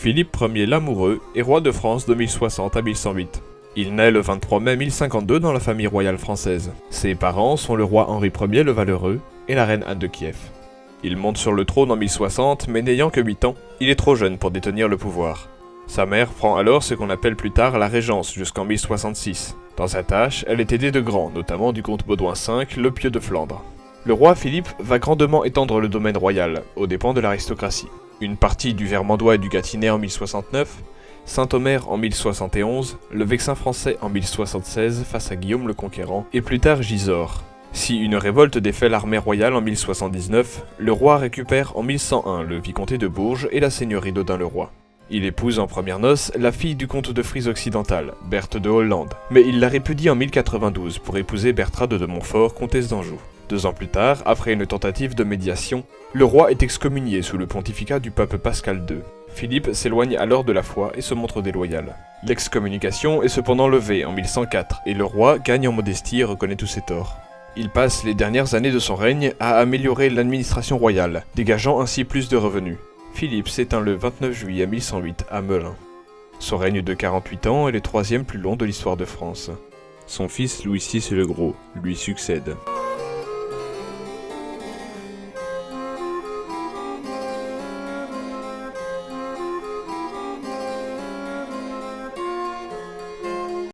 Philippe Ier l'Amoureux est roi de France de 1060 à 1108. Il naît le 23 mai 1052 dans la famille royale française. Ses parents sont le roi Henri Ier le Valeureux et la reine Anne de Kiev. Il monte sur le trône en 1060, mais n'ayant que 8 ans, il est trop jeune pour détenir le pouvoir. Sa mère prend alors ce qu'on appelle plus tard la régence jusqu'en 1066. Dans sa tâche, elle est aidée de grands, notamment du comte Baudouin V, le Pieux de Flandre. Le roi Philippe va grandement étendre le domaine royal, aux dépens de l'aristocratie. Une partie du Vermandois et du Gâtinais en 1069, Saint-Omer en 1071, le Vexin français en 1076 face à Guillaume le Conquérant, et plus tard Gisors. Si une révolte défait l'armée royale en 1079, le roi récupère en 1101 le vicomté de Bourges et la seigneurie d'Audun-le-Roi. Il épouse en premières noces la fille du comte de Frise occidentale, Berthe de Hollande, mais il la répudie en 1092 pour épouser Bertrade de Montfort, comtesse d'Anjou. 2 ans plus tard, après une tentative de médiation, le roi est excommunié sous le pontificat du pape Pascal II. Philippe s'éloigne alors de la foi et se montre déloyal. L'excommunication est cependant levée en 1104 et le roi gagne en modestie et reconnaît tous ses torts. Il passe les dernières années de son règne à améliorer l'administration royale, dégageant ainsi plus de revenus. Philippe s'éteint le 29 juillet 1108 à Melun. Son règne de 48 ans est le 3e plus long de l'histoire de France. Son fils Louis VI le Gros lui succède.